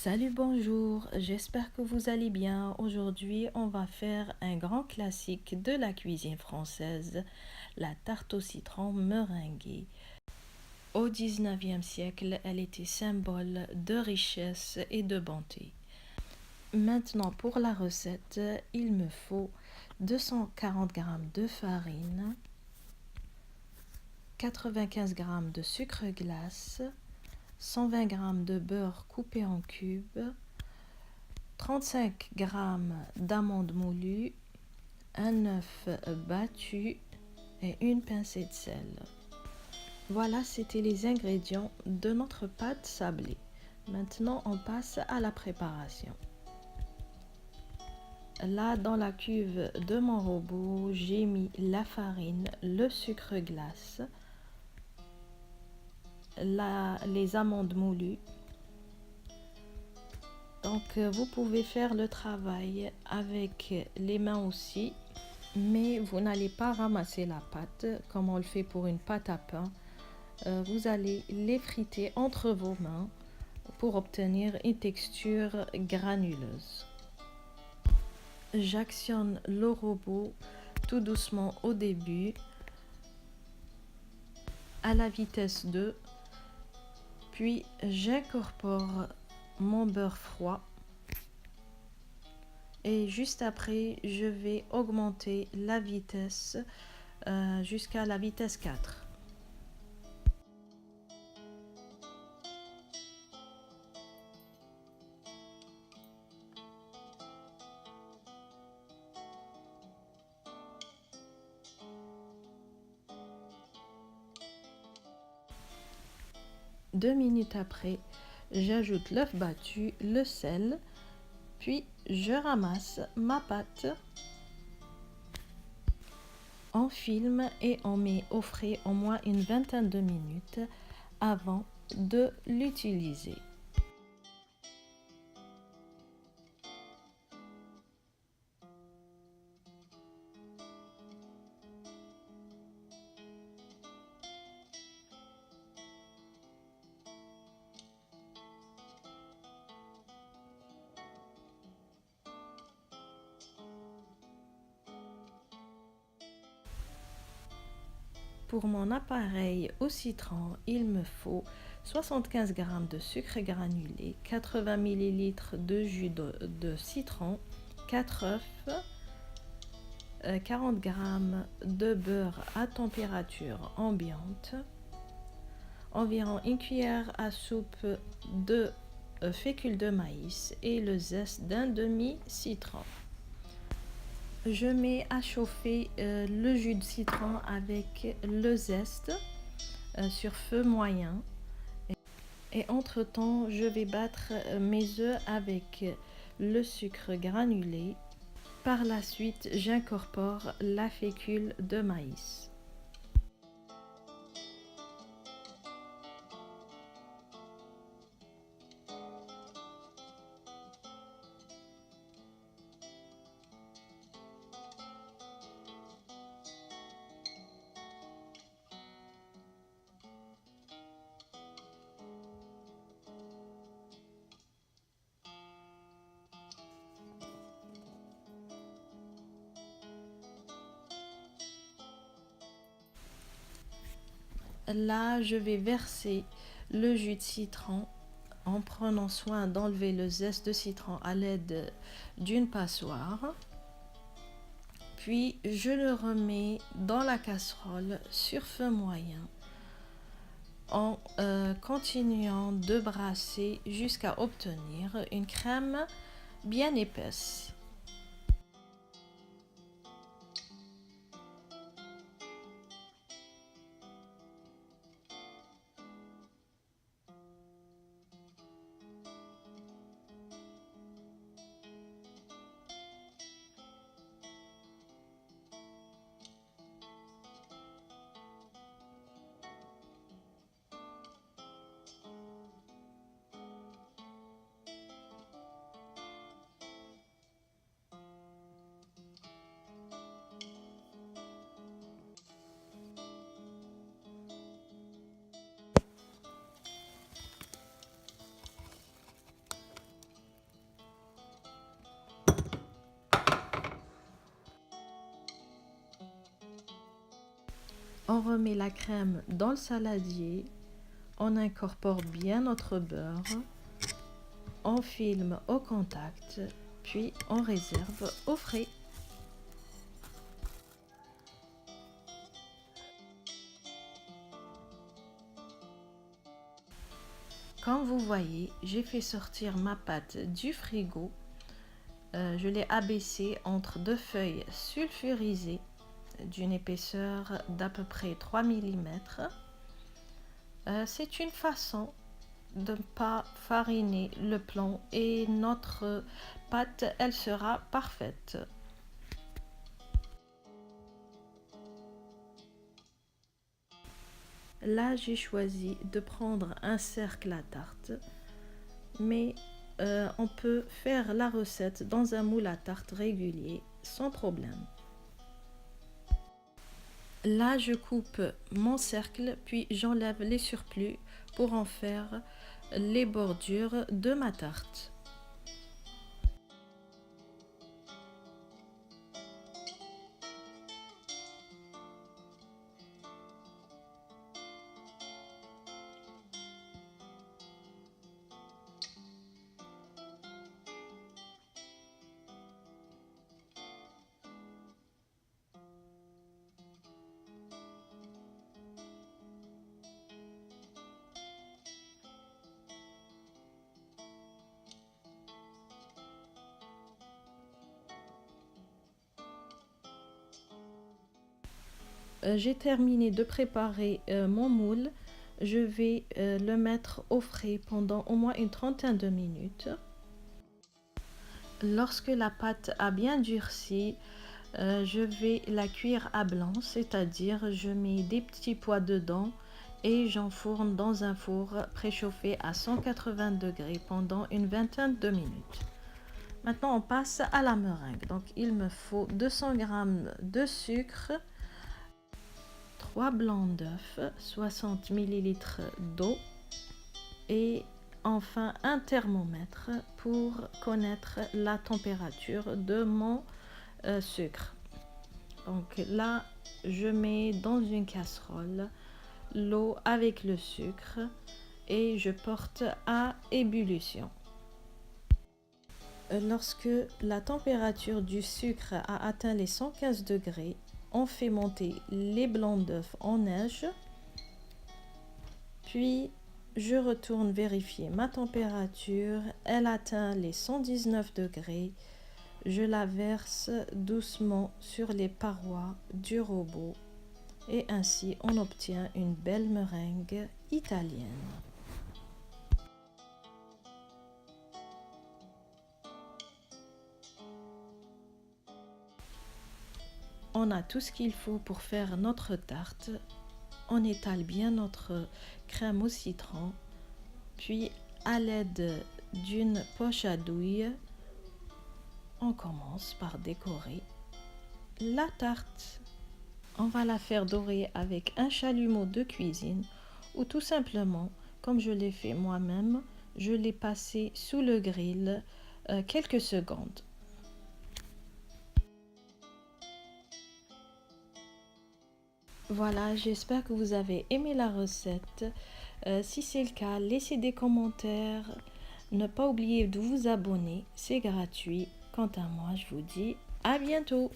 Salut, bonjour, j'espère que vous allez bien. Aujourd'hui, on va faire un grand classique de la cuisine française, la tarte au citron meringuée. Au 19e siècle, elle était symbole de richesse et de bonté. Maintenant, pour la recette, il me faut 240 g de farine, 95 g de sucre glace, 120 g de beurre coupé en cubes, 35 g d'amandes moulues, un œuf battu et une pincée de sel. Voilà, c'était les ingrédients de notre pâte sablée. Maintenant, on passe à la préparation. Là, dans la cuve de mon robot, j'ai mis la farine, le sucre glace, les amandes moulues. Donc, vous pouvez faire le travail avec les mains aussi, mais vous n'allez pas ramasser la pâte comme on le fait pour une pâte à pain. Vous allez l'effriter entre vos mains pour obtenir une texture granuleuse. J'actionne le robot tout doucement au début à la vitesse 2, puis j'incorpore mon beurre froid et juste après je vais augmenter la vitesse jusqu'à la vitesse 4. Deux minutes après, j'ajoute l'œuf battu, le sel, puis je ramasse ma pâte, on filme et on met au frais au moins une vingtaine de minutes avant de l'utiliser. Pour mon appareil au citron, il me faut 75 g de sucre granulé, 80 ml de jus de citron, 4 œufs, 40 g de beurre à température ambiante, environ une cuillère à soupe de fécule de maïs et le zeste d'un demi-citron. Je mets à chauffer le jus de citron avec le zeste sur feu moyen. Et entre-temps, je vais battre mes œufs avec le sucre granulé. Par la suite, j'incorpore la fécule de maïs. Là, je vais verser le jus de citron en prenant soin d'enlever le zeste de citron à l'aide d'une passoire. Puis, je le remets dans la casserole sur feu moyen en continuant de brasser jusqu'à obtenir une crème bien épaisse. On remet la crème dans le saladier. On incorpore bien notre beurre. On filme au contact, puis on réserve au frais. Comme vous voyez, j'ai fait sortir ma pâte du frigo. Je l'ai abaissée entre deux feuilles sulfurisées d'une épaisseur d'à peu près 3 mm. C'est une façon de ne pas fariner le plan et notre pâte, elle sera parfaite. Là, j'ai choisi de prendre un cercle à tarte, mais on peut faire la recette dans un moule à tarte régulier sans problème. Là, je coupe mon cercle, puis j'enlève les surplus pour en faire les bordures de ma tarte. J'ai terminé de préparer mon moule. Je vais le mettre au frais pendant au moins une trentaine de minutes. Lorsque la pâte a bien durci, je vais la cuire à blanc, c'est-à-dire je mets des petits pois dedans et j'enfourne dans un four préchauffé à 180 degrés pendant une vingtaine de minutes. Maintenant, on passe à la meringue. Donc, il me faut 200 g de sucre, 3 blancs d'œufs, 60 ml d'eau et enfin un thermomètre pour connaître la température de mon sucre. Donc là, je mets dans une casserole l'eau avec le sucre et je porte à ébullition. Lorsque la température du sucre a atteint les 115 degrés, on fait monter les blancs d'œufs en neige, puis je retourne vérifier ma température, elle atteint les 119 degrés, je la verse doucement sur les parois du robot et ainsi on obtient une belle meringue italienne. On a tout ce qu'il faut pour faire notre tarte. On étale bien notre crème au citron, puis à l'aide d'une poche à douille, on commence par décorer la tarte. On va la faire dorer avec un chalumeau de cuisine ou tout simplement, comme je l'ai fait moi-même, je l'ai passé sous le grill quelques secondes. Voilà, j'espère que vous avez aimé la recette. Si c'est le cas, laissez des commentaires. Ne pas oublier de vous abonner, c'est gratuit. Quant à moi, je vous dis à bientôt.